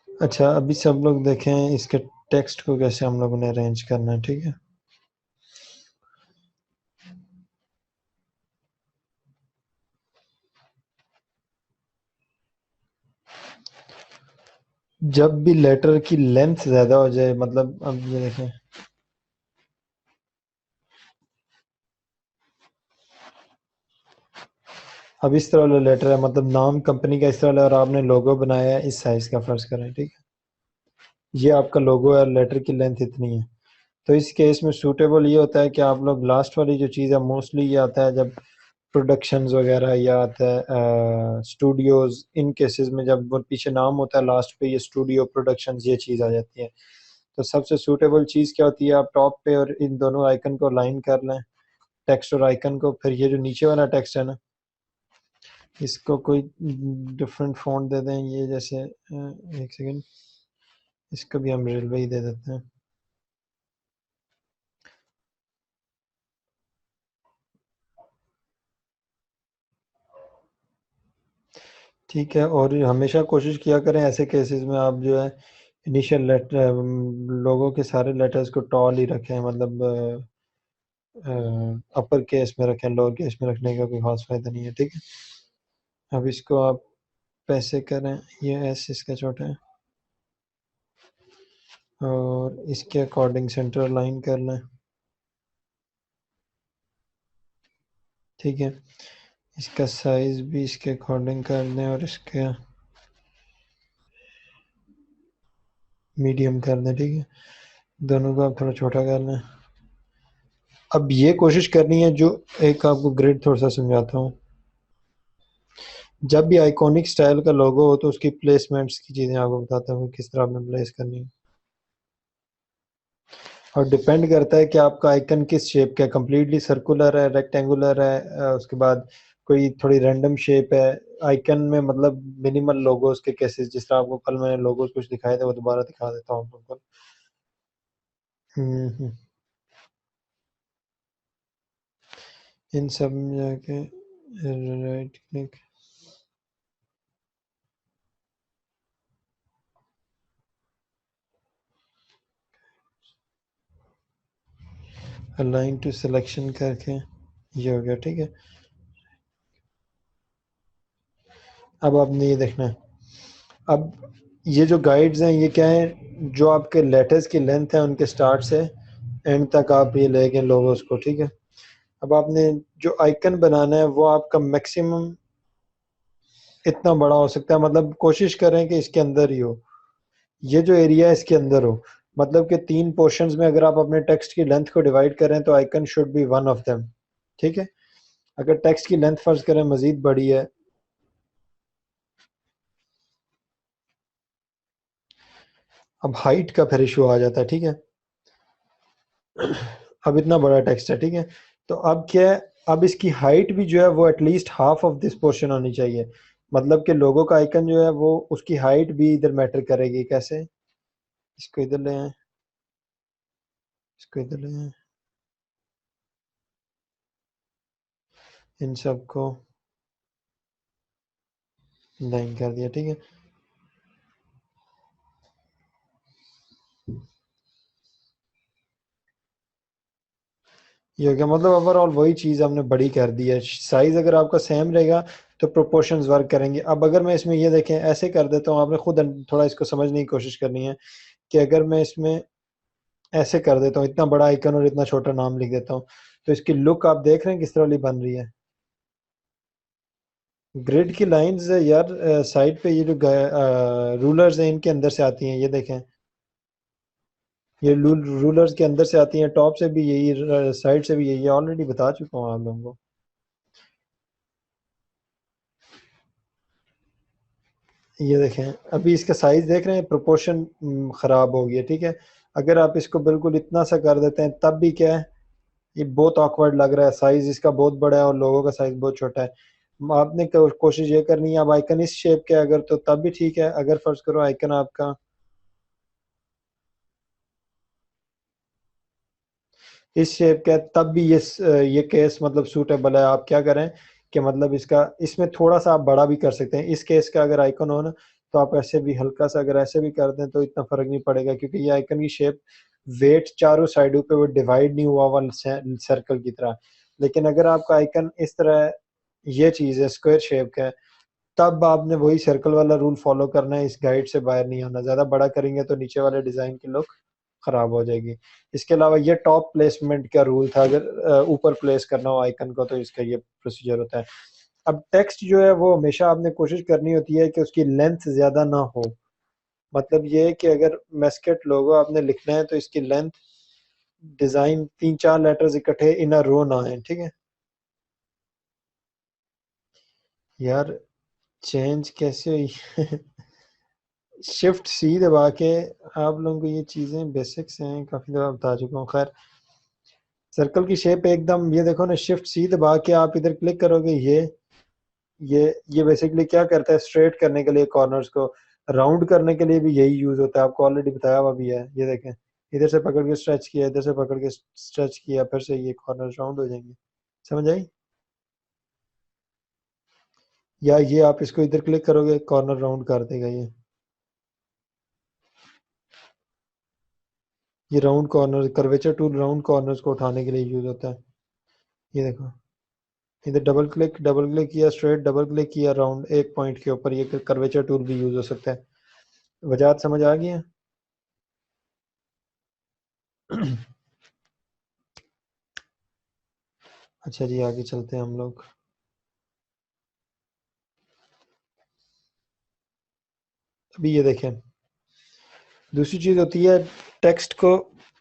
अच्छा, अभी सब लोग देखें इसके टेक्स्ट को कैसे हम लोगों ने अरेंज करना है, ठीक है। जब भी लेटर की लेंथ ज्यादा हो जाए, मतलब अब ये देखें, अब इस तरह वाला लेटर है, मतलब नाम कंपनी का इस तरह वाला, और आपने लोगो बनाया है इस साइज का, फर्ज करें, ठीक है। ये आपका लोगो है और लेटर की लेंथ इतनी है। तो इस केस में सूटेबल ये होता है कि आप लोग लास्ट वाली जो चीज़ है, मोस्टली ये आता है जब प्रोडक्शंस वगैरह, या आता है स्टूडियोज, इन केसेस में जब वो पीछे नाम होता है लास्ट पे, ये स्टूडियो प्रोडक्शंस, ये चीज़ आ जाती है। तो सबसे सूटेबल चीज़ क्या होती है, आप टॉप पे और इन दोनों आइकन को लाइन कर लें, टेक्स्ट और आइकन को। फिर ये जो नीचे वाला टेक्स्ट है ना, इसको कोई डिफरेंट फॉन्ट दे दें, ये जैसे एक सेकेंड, इसको भी हम रेलवे ही दे देते हैं, ठीक है। और हमेशा कोशिश किया करें ऐसे केसेस में, आप जो है इनिशियल लेटर, लोगों के सारे लेटर्स को टॉल ही रखें, मतलब अपर केस में रखें, लोअर केस में रखने का कोई खास फायदा नहीं है, ठीक है। अब इसको आप पैसे करें, ये एस इसका छोटा है, और इसके अकॉर्डिंग सेंटर लाइन कर लें, ठीक है। इसका साइज भी इसके अकॉर्डिंग कर दें, और इसका मीडियम कर दें, ठीक है। दोनों को आप थोड़ा छोटा कर लें। अब ये कोशिश करनी है, जो एक आपको ग्रिड थोड़ा सा समझाता हूँ। जब भी आइकॉनिक स्टाइल का लोगो हो तो उसकी प्लेसमेंट्स की चीज़ें आपको बताता हूँ किस तरह आपने प्लेस करनी है, और डिपेंड करता है कि आपका आइकन किस शेप का है, कम्प्लीटली सर्कुलर है, रेक्टेंगुलर है, उसके बाद कोई थोड़ी रैंडम शेप है आइकन में, मतलब मिनिमल लोगोस के केसेस, जिस तरह आपको कल मैंने लोगोस कुछ दिखाए थे, वो दोबारा दिखा देता हूँ आपको। हम्म, इन सब में जाके right click, align to selection करके ये हो गया, ठीक है। अब आपने ये देखना है, अब ये जो गाइड्स हैं ये क्या है, जो आपके लेटर्स की लेंथ है उनके स्टार्ट से एंड तक आप ये ले गए लोगोस को, ठीक है। अब आपने जो आइकन बनाना है वो आपका मैक्सिमम इतना बड़ा हो सकता है, मतलब कोशिश करें कि इसके अंदर ही हो, ये जो एरिया है इसके अंदर हो, मतलब कि 3 पोर्शंस में अगर आप अपने टेक्स्ट की लेंथ को डिवाइड करें तो icon should be one of them, ठीक है। अगर टेक्स्ट की लेंथ फर्ज करें मजीद बड़ी है, अब हाइट का फिर इशू आ जाता है, ठीक है। अब इतना बड़ा टेक्स्ट है, ठीक है। तो अब क्या है, अब इसकी हाइट भी जो है वो at least half of this portion होनी चाहिए, मतलब कि लोगों का आइकन जो है वो उसकी हाइट भी इधर मैटर करेगी। कैसे, इसको इधर ले आए, इसको इधर ले आए, इन सबको लाइन कर दिया, ठीक है। ये हो गया, मतलब ओवरऑल वही चीज़ हमने बड़ी कर दी है। साइज अगर आपका सेम रहेगा तो प्रोपोर्शंस वर्क करेंगे। अब अगर मैं इसमें ये देखें ऐसे कर देता हूँ, आपने खुद थोड़ा इसको समझने की कोशिश करनी है, कि अगर मैं इसमें ऐसे कर देता हूँ, इतना बड़ा आइकन और इतना छोटा नाम लिख देता हूँ, तो इसकी लुक आप देख रहे हैं किस तरह वाली बन रही है। ग्रिड की लाइंस यार, साइड पे ये जो रूलर्स हैं इनके अंदर से आती हैं, ये देखें, ये रूलर्स के अंदर से आती हैं, टॉप से भी यही, साइड से भी यही, ऑलरेडी बता चुका हूँ आप लोगों को। ये देखें, अभी इसका साइज देख रहे हैं, प्रोपोर्शन खराब हो गया, ठीक है। अगर आप इसको बिल्कुल इतना सा कर देते हैं तब भी क्या है, ये बहुत ऑकवर्ड लग रहा है, साइज इसका बहुत बड़ा है और लोगों का साइज बहुत छोटा है। आपने कोशिश ये करनी है, अब आइकन इस शेप के अगर, तो तब भी ठीक है। अगर फर्ज करो आइकन आपका इस शेप का है, तब भी ये केस मतलब सूटेबल है। आप क्या करें कि मतलब इसका, इसमें थोड़ा सा आप बड़ा भी कर सकते हैं। इस केस का अगर आइकन हो ना, तो आप ऐसे भी हल्का सा अगर ऐसे भी कर दें तो इतना फ़र्क नहीं पड़ेगा, क्योंकि ये आइकन की शेप वेट चारों साइडों पे वो डिवाइड नहीं हुआ हुआ सर्कल की तरह। लेकिन अगर आपका आइकन इस तरह ये चीज़ है स्क्वायर शेप का है, तब आपने वही सर्कल वाला रूल फॉलो करना है, इस गाइड से बाहर नहीं आना। ज़्यादा बड़ा करेंगे तो नीचे वाले डिज़ाइन की लुक खराब हो जाएगी। इसके अलावा ये टॉप प्लेसमेंट का रूल था, अगर ऊपर प्लेस करना हो आइकन को तो इसका ये प्रोसीजर होता है। अब टेक्स्ट जो है वो हमेशा आपने कोशिश करनी होती है कि उसकी लेंथ ज़्यादा ना हो। मतलब ये है कि अगर मेस्केट लोगो आपने लिखना है तो इसकी लेंथ डिज़ाइन 3-4 लेटर्स इकट्ठे इन अ रो ना आए, ठीक है? यार चेंज कैसे हुई? शिफ्ट सी दबा के आप लोगों को ये चीज़ें बेसिक्स हैं, काफ़ी दफ़ा बता चुका हूँ। खैर सर्कल की शेप एकदम ये देखो ना, शिफ्ट सी दबा के आप इधर क्लिक करोगे, ये ये बेसिकली क्या करता है, स्ट्रेट करने के लिए कॉर्नर्स को, राउंड करने के लिए भी यही यूज़ होता है। आपको ऑलरेडी बताया हुआ भी है। ये देखें, इधर से पकड़ के स्ट्रेच किया, इधर से पकड़ के स्ट्रेच किया, फिर से ये कॉर्नर्स राउंड हो जाएंगे। समझ आई? या ये आप इसको इधर क्लिक करोगे, कॉर्नर राउंड कर देगा ये round corner, curvature tool round corners को उठाने के लिए यूज होता है। ये देखो, इधर डबल क्लिक किया स्ट्रेट, डबल क्लिक किया राउंड, एक पॉइंट के ऊपर, ये कर्वेचर टूल भी यूज हो सकता है। वजाहत समझ आ गई है? अच्छा जी, आगे चलते हैं हम लोग। अभी ये देखें, दूसरी चीज होती है टेक्स्ट को,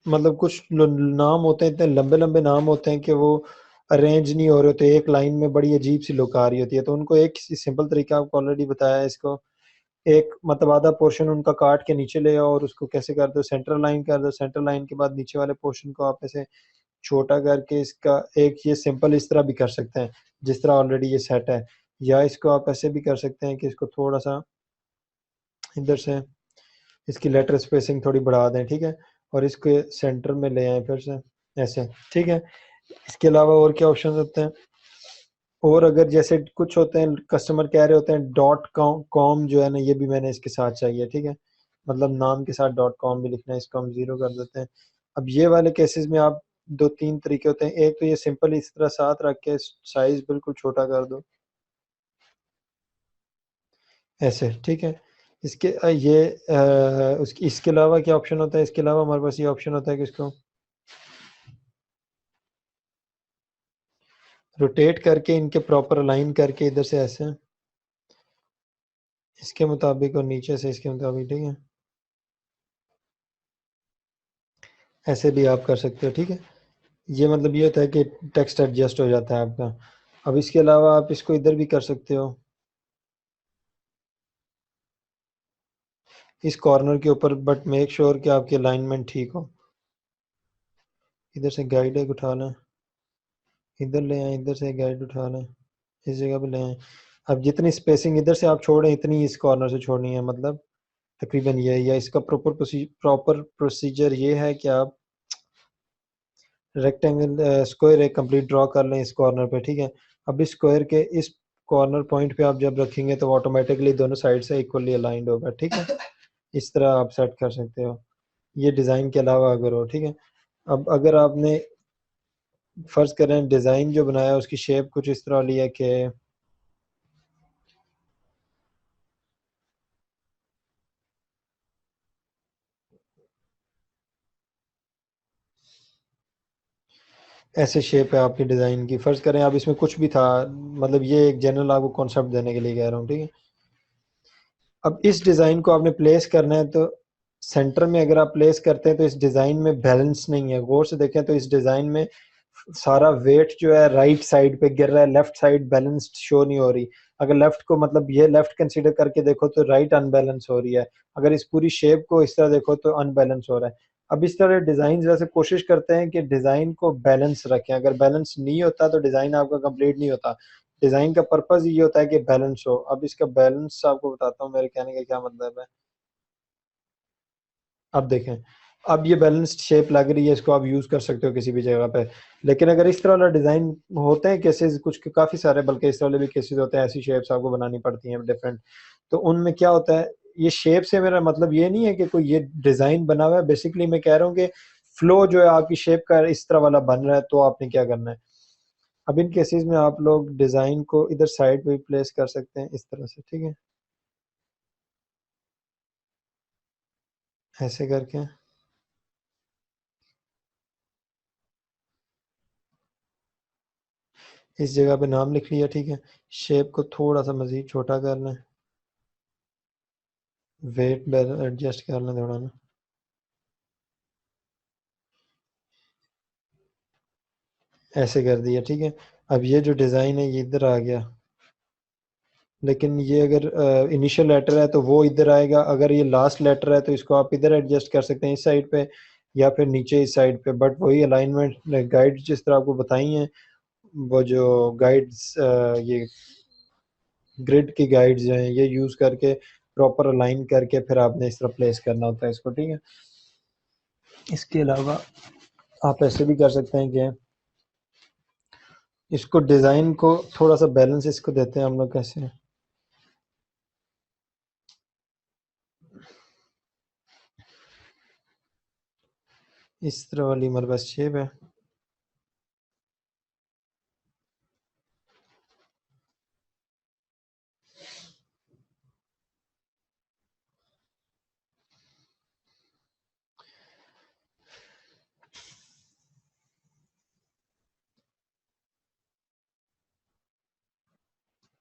मतलब कुछ नाम होते हैं, इतने लंबे लंबे नाम होते हैं कि वो अरेंज नहीं हो रहे होते, एक लाइन में बड़ी अजीब सी लुक आ रही होती है। तो उनको एक सिंपल तरीका आपको ऑलरेडी बताया है। इसको एक मतलब आधा पोर्शन उनका काट के नीचे ले आओ और उसको कैसे कर दो, सेंटर लाइन कर दो। सेंटर लाइन के बाद नीचे वाले पोर्शन को आप ऐसे छोटा करके इसका एक ये सिंपल इस तरह भी कर सकते हैं जिस तरह ऑलरेडी ये सेट है, या इसको आप ऐसे भी कर सकते हैं कि इसको थोड़ा सा इधर से इसकी लेटर स्पेसिंग थोड़ी बढ़ा दें, ठीक है, और इसके सेंटर में ले आए फिर से ऐसे, ठीक है। इसके अलावा और क्या ऑप्शन होते हैं? और अगर जैसे कुछ होते हैं कस्टमर कह रहे होते हैं डॉट कॉम जो है ना, ये भी मैंने इसके साथ चाहिए, ठीक है, मतलब नाम के साथ डॉट कॉम भी लिखना है, इसको हम जीरो कर देते हैं। अब ये वाले केसेस में आप दो तीन तरीके होते हैं। एक तो ये सिंपल इस तरह साथ रख के साइज बिल्कुल छोटा कर दो ऐसे, ठीक है। इसके उसकी इसके अलावा क्या ऑप्शन होता है? इसके अलावा हमारे पास ये ऑप्शन होता है कि इसको रोटेट करके इनके प्रॉपर अलाइन करके इधर से ऐसे इसके मुताबिक और नीचे से इसके मुताबिक, ठीक है, ऐसे भी आप कर सकते हो, ठीक है। ये मतलब ये होता है कि टेक्स्ट एडजस्ट हो जाता है आपका। अब इसके अलावा आप इसको इधर भी कर सकते हो, इस कॉर्नर के ऊपर, बट मेक श्योर कि आपकी अलाइनमेंट ठीक हो। इधर से गाइड एक उठा लें, इधर ले आए, इधर से गाइड उठा लें, इस जगह पे ले आए। अब जितनी स्पेसिंग इधर से आप छोड़ें इतनी इस कॉर्नर से छोड़नी है, मतलब तकरीबन ये है। या इसका प्रॉपर प्रोसीजर ये है कि आप रेक्टेंगल स्क्वायर एक कंप्लीट ड्रॉ कर लें इस कॉर्नर पे, ठीक है। अब इस स्क्वायर के इस कॉर्नर पॉइंट पे आप जब रखेंगे तो ऑटोमेटिकली दोनों साइड से इक्वली अलाइंड होगा, ठीक है। इस तरह आप सेट कर सकते हो, ये डिज़ाइन के अलावा अगर हो, ठीक है। अब अगर आपने फर्ज करें डिज़ाइन जो बनाया उसकी शेप कुछ इस तरह ली है कि ऐसे शेप है आपकी डिज़ाइन की, फर्ज करें अब इसमें कुछ भी था, मतलब ये एक जनरल आपको कॉन्सेप्ट देने के लिए कह रहा हूँ, ठीक है। अब इस डिज़ाइन को आपने प्लेस करना है तो सेंटर में अगर आप प्लेस करते हैं तो इस डिज़ाइन में बैलेंस नहीं है। गौर से देखें तो इस डिज़ाइन में सारा वेट जो है राइट साइड पे गिर रहा है, लेफ्ट साइड बैलेंस्ड शो नहीं हो रही। अगर लेफ्ट को मतलब ये लेफ्ट कंसीडर करके देखो तो राइट अनबैलेंस हो रही है। अगर इस पूरी शेप को इस तरह देखो तो अनबैलेंस हो रहा है। अब इस तरह डिज़ाइन वैसे कोशिश करते हैं कि डिज़ाइन को बैलेंस रखें। अगर बैलेंस नहीं होता तो डिज़ाइन आपका कंप्लीट नहीं होता। डिज़ाइन का पर्पज़ ये होता है कि बैलेंस हो। अब इसका बैलेंस आपको बताता हूँ मेरे कहने का क्या मतलब है। अब देखें, अब ये बैलेंस्ड शेप लग रही है, इसको आप यूज़ कर सकते हो किसी भी जगह पे। लेकिन अगर इस तरह वाला डिज़ाइन होते हैं केसेस कुछ काफ़ी सारे, बल्कि इस वाले भी केसेस होते हैं, ऐसी शेप्स आपको बनानी पड़ती हैं डिफरेंट। तो उनमें क्या होता है, ये शेप से मेरा मतलब ये नहीं है कि कोई ये डिज़ाइन बना हुआ है, बेसिकली मैं कह रहा हूँ कि फ्लो जो है आपकी शेप का इस तरह वाला बन रहा है, तो आपने क्या करना है। अब इन केसेस में आप लोग डिज़ाइन को इधर साइड पे भी प्लेस कर सकते हैं इस तरह से, ठीक है? ऐसे करके इस जगह पे नाम लिख लिया, ठीक है? शेप को थोड़ा-सा मज़ीद छोटा कर लें, वेट एडजस्ट कर लें थोड़ा ना। ऐसे कर दिया, ठीक है? अब ये जो डिज़ाइन है ये इधर आ गया, लेकिन ये अगर इनिशियल लेटर है तो वो इधर आएगा, अगर ये लास्ट लेटर है तो इसको आप इधर एडजस्ट कर सकते हैं इस साइड पे या फिर नीचे इस साइड पे, बट वही अलाइनमेंट गाइड जिस तरह आपको बताई हैं, वो जो ये ग्रिड की गाइड्स हैं ये यूज़ करके प्रॉपर अलाइन करके फिर आपने इस तरह प्लेस करना होता है इसको, ठीक है? इसके अलावा आप ऐसे भी कर सकते हैं कि इसको डिज़ाइन को थोड़ा-सा बैलेंस इसको देते हैं हम लोग कैसे, इस तरह वाली हमारे पास शेप है।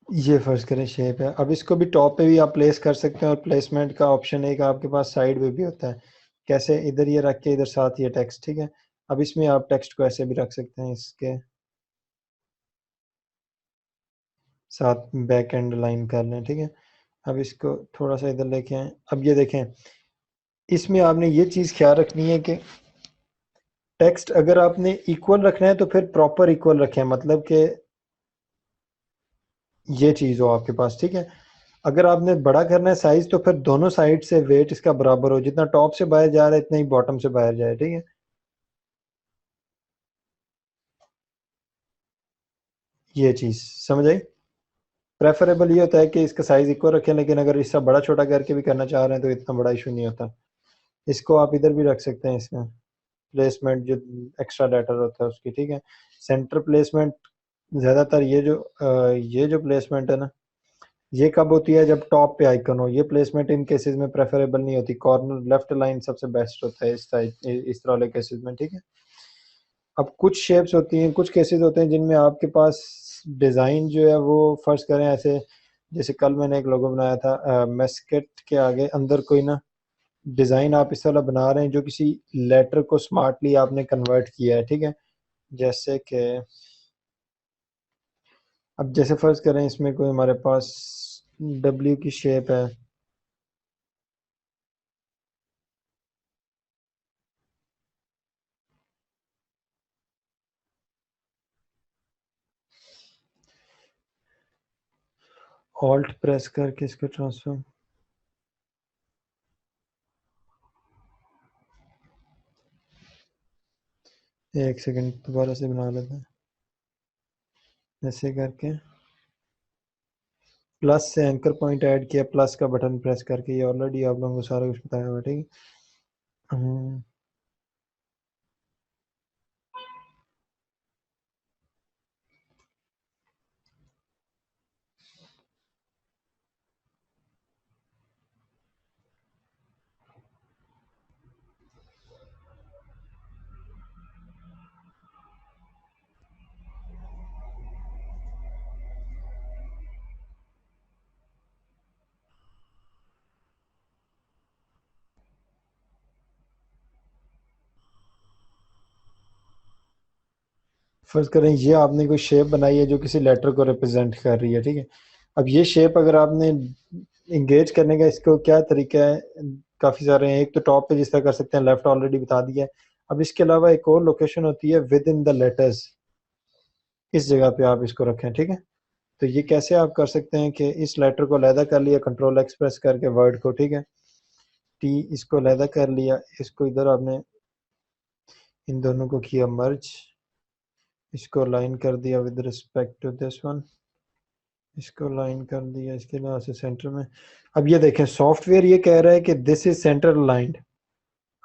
ये फ़र्ज़ करें शेप है। अब इसको भी टॉप पे भी आप प्लेस कर सकते हैं और प्लेसमेंट का ऑप्शन एक आपके पास साइड पे भी होता है। कैसे? इधर ये रख के इधर साथ ये टेक्स्ट, ठीक है? अब इसमें आप टेक्स्ट को ऐसे भी रख सकते हैं इसके साथ बैक एंड लाइन कर लें, ठीक है? अब इसको थोड़ा-सा इधर लेके आएँ। अब ये देखें, इसमें आपने ये चीज़ ख़्याल रखनी है कि टेक्स्ट अगर आपने इक्वल रखना है तो फिर प्रॉपर इक्वल रखें, मतलब कि ये चीज़ हो आपके पास, ठीक है? अगर आपने बड़ा करना है साइज़ तो फिर दोनों साइड से वेट इसका बराबर हो, जितना टॉप से बाहर जा रहा है इतना ही बॉटम से बाहर जाए, ठीक है? ये चीज़ समझ आई? प्रेफरेबल ये होता है कि इसका साइज़ इक्वल रखें, लेकिन अगर इसका बड़ा छोटा करके भी करना चाह रहे हैं तो इतना बड़ा इशू नहीं होता। इसको आप इधर भी रख सकते हैं, इसमें प्लेसमेंट जो एक्स्ट्रा लेटर होता है उसकी, ठीक है? सेंटर प्लेसमेंट ज़्यादातर ये जो प्लेसमेंट है ना, ये कब होती है? जब टॉप पे आइकन हो। ये प्लेसमेंट इन केसेस में प्रेफरेबल नहीं होती। कॉर्नर लेफ्ट लाइन सबसे बेस्ट होता है इस तरह वाले केसेस में, ठीक है? अब कुछ शेप्स होती हैं, कुछ केसेस होते हैं जिनमें आपके पास डिज़ाइन जो है वो फ़र्ज़ करें ऐसे, जैसे कल मैंने एक लोगो बनाया था मेस्केट के आगे अंदर कोई ना डिज़ाइन आप इस वाला बना रहे हैं जो किसी लेटर को स्मार्टली आपने कन्वर्ट किया है, ठीक है? जैसे कि अब जैसे फ़र्ज़ करें इसमें कोई हमारे पास डब्ल्यू की शेप है, ऑल्ट प्रेस करके इसको ट्रांसफ़र, एक सेकंड दोबारा से बना लेते हैं। ऐसे करके प्लस से एंकर पॉइंट ऐड किया, प्लस का बटन प्रेस करके, ये ऑलरेडी आप लोगों को सारा कुछ बताया हुआ है, ठीक है? फ़र्ज़ करें ये आपने कोई शेप बनाई है जो किसी लेटर को रिप्रेजेंट कर रही है, ठीक है? अब ये शेप अगर आपने एंगेज करने का इसको क्या तरीका है, काफ़ी सारे हैं। एक तो टॉप पे जिस तरह कर सकते हैं, लेफ्ट ऑलरेडी बता दिया है। अब इसके अलावा एक और लोकेशन होती है विद इन द लेटर्स, इस जगह पे आप इसको रखें, ठीक है? तो ये कैसे आप कर सकते हैं कि इस लेटर को अलहदा कर लिया कंट्रोल एक्स प्रेस करके वर्ड को, ठीक है? टी इसको अलहदा कर लिया, इसको इधर आपने इन दोनों को किया मर्ज, इसको अलाइन कर दिया with respect to this one, इसको लाइन कर दिया, इसके लिए से सेंटर में। अब ये देखें, सॉफ्टवेयर ये कह रहा है कि दिस इज सेंटर लाइंड।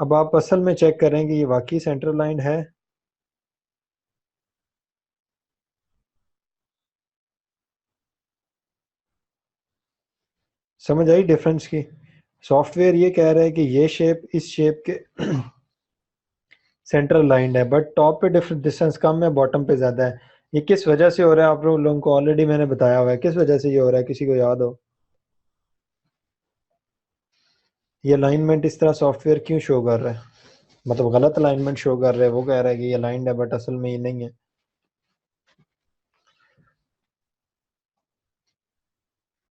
अब आप असल में चेक करें कि ये वाकई सेंटर लाइन है। समझ आई डिफरेंस की? सॉफ्टवेयर ये कह रहा है कि ये शेप इस शेप के सेंटर लाइंड है, बट टॉप पे डिफरेंस डिस्टेंस कम है, बॉटम पे ज्यादा है। ये किस वजह से हो रहा है? आप लोगों को ऑलरेडी मैंने बताया हुआ है किस वजह से ये हो रहा है, किसी को याद हो? ये अलाइनमेंट इस तरह सॉफ्टवेयर क्यों शो कर रहा है? मतलब गलत अलाइनमेंट शो कर रहा है, वो कह रहा है कि ये अलाइंड है बट असल में ये नहीं है।